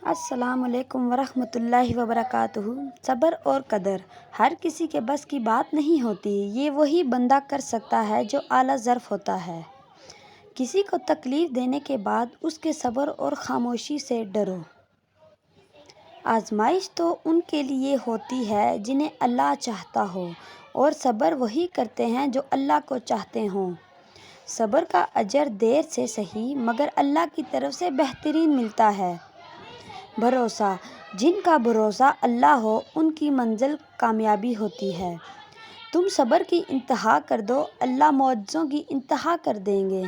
السلام علیکم ورحمۃ اللہ وبرکاتہ۔ صبر اور قدر ہر کسی کے بس کی بات نہیں ہوتی، یہ وہی بندہ کر سکتا ہے جو اعلیٰ ظرف ہوتا ہے۔ کسی کو تکلیف دینے کے بعد اس کے صبر اور خاموشی سے ڈرو۔ آزمائش تو ان کے لیے ہوتی ہے جنہیں اللہ چاہتا ہو، اور صبر وہی کرتے ہیں جو اللہ کو چاہتے ہوں۔ صبر کا اجر دیر سے صحیح مگر اللہ کی طرف سے بہترین ملتا ہے۔ بھروسہ، جن کا بھروسہ اللہ ہو ان کی منزل کامیابی ہوتی ہے۔ تم صبر کی انتہا کر دو، اللہ معجزوں کی انتہا کر دیں گے۔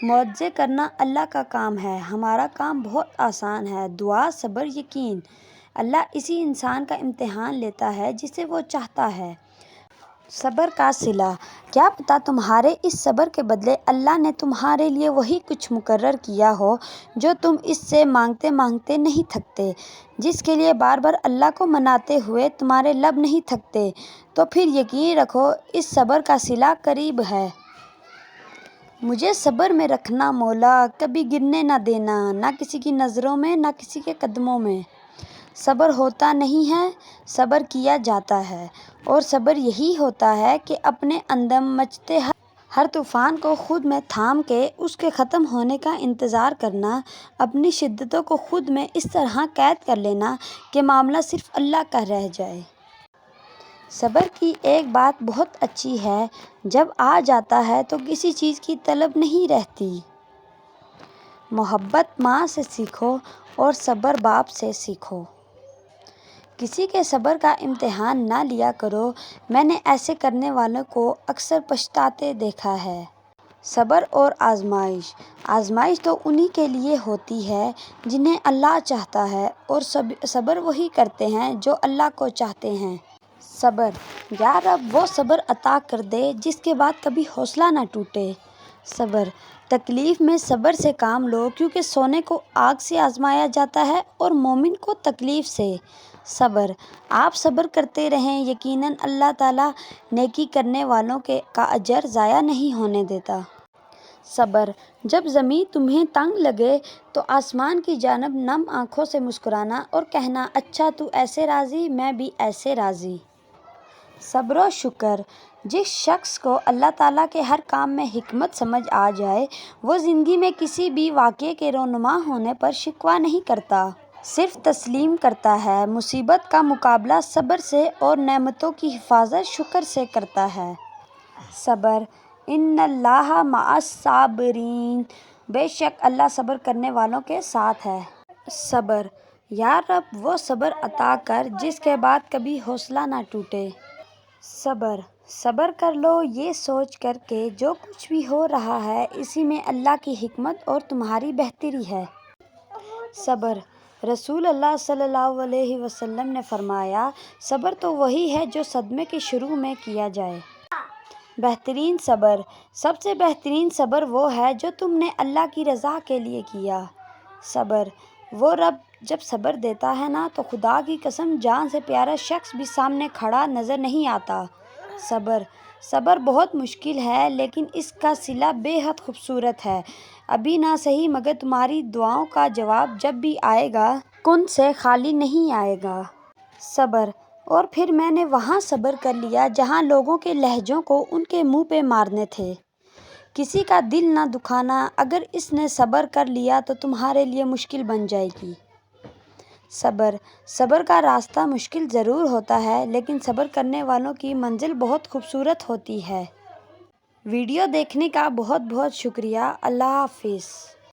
معجزے کرنا اللہ کا کام ہے، ہمارا کام بہت آسان ہے۔ دعا، صبر، یقین، اللہ اسی انسان کا امتحان لیتا ہے جسے وہ چاہتا ہے۔ صبر کا صلہ، کیا پتہ تمہارے اس صبر کے بدلے اللہ نے تمہارے لیے وہی کچھ مقرر کیا ہو جو تم اس سے مانگتے مانگتے نہیں تھکتے، جس کے لیے بار بار اللہ کو مناتے ہوئے تمہارے لب نہیں تھکتے۔ تو پھر یقین رکھو اس صبر کا صلہ قریب ہے۔ مجھے صبر میں رکھنا مولا، کبھی گرنے نہ دینا، نہ کسی کی نظروں میں نہ کسی کے قدموں میں۔ صبر ہوتا نہیں ہے، صبر کیا جاتا ہے، اور صبر یہی ہوتا ہے کہ اپنے اندر مچتے ہر طوفان کو خود میں تھام کے اس کے ختم ہونے کا انتظار کرنا، اپنی شدتوں کو خود میں اس طرح قید کر لینا کہ معاملہ صرف اللہ کا رہ جائے۔ صبر کی ایک بات بہت اچھی ہے، جب آ جاتا ہے تو کسی چیز کی طلب نہیں رہتی۔ محبت ماں سے سیکھو اور صبر باپ سے سیکھو۔ کسی کے صبر کا امتحان نہ لیا کرو، میں نے ایسے کرنے والوں کو اکثر پچھتاتے دیکھا ہے۔ صبر اور آزمائش، آزمائش تو انہی کے لیے ہوتی ہے جنہیں اللہ چاہتا ہے، اور صبر وہی کرتے ہیں جو اللہ کو چاہتے ہیں۔ صبر، یا رب وہ صبر عطا کر دے جس کے بعد کبھی حوصلہ نہ ٹوٹے۔ صبر، تکلیف میں صبر سے کام لو، کیونکہ سونے کو آگ سے آزمایا جاتا ہے اور مومن کو تکلیف سے۔ صبر، آپ صبر کرتے رہیں، یقیناً اللہ تعالیٰ نیکی کرنے والوں کا اجر ضائع نہیں ہونے دیتا۔ صبر، جب زمین تمہیں تنگ لگے تو آسمان کی جانب نم آنکھوں سے مسکرانا اور کہنا، اچھا تو ایسے راضی، میں بھی ایسے راضی۔ صبر و شکر، جس شخص کو اللہ تعالیٰ کے ہر کام میں حکمت سمجھ آ جائے، وہ زندگی میں کسی بھی واقعے کے رونما ہونے پر شکوہ نہیں کرتا، صرف تسلیم کرتا ہے۔ مصیبت کا مقابلہ صبر سے اور نعمتوں کی حفاظت شکر سے کرتا ہے۔ صبر، ان اللہ مع الصابرین، بے شک اللہ صبر کرنے والوں کے ساتھ ہے۔ صبر، یا رب وہ صبر عطا کر جس کے بعد کبھی حوصلہ نہ ٹوٹے۔ صبر، صبر کر لو یہ سوچ کر کہ جو کچھ بھی ہو رہا ہے اسی میں اللہ کی حکمت اور تمہاری بہتری ہے۔ صبر، رسول اللہ صلی اللہ علیہ وسلم نے فرمایا، صبر تو وہی ہے جو صدمے کے شروع میں کیا جائے۔ بہترین صبر، سب سے بہترین صبر وہ ہے جو تم نے اللہ کی رضا کے لیے کیا۔ صبر، وہ رب جب صبر دیتا ہے نا تو خدا کی قسم جان سے پیارا شخص بھی سامنے کھڑا نظر نہیں آتا۔ صبر، صبر بہت مشکل ہے لیکن اس کا صلہ بے حد خوبصورت ہے۔ ابھی نہ صحیح مگر تمہاری دعاؤں کا جواب جب بھی آئے گا، کن سے خالی نہیں آئے گا۔ صبر، اور پھر میں نے وہاں صبر کر لیا جہاں لوگوں کے لہجوں کو ان کے منہ پہ مارنے تھے۔ کسی کا دل نہ دکھانا، اگر اس نے صبر کر لیا تو تمہارے لیے مشکل بن جائے گی۔ صبر، صبر کا راستہ مشکل ضرور ہوتا ہے لیکن صبر کرنے والوں کی منزل بہت خوبصورت ہوتی ہے۔ ویڈیو دیکھنے کا بہت بہت شکریہ۔ اللہ حافظ۔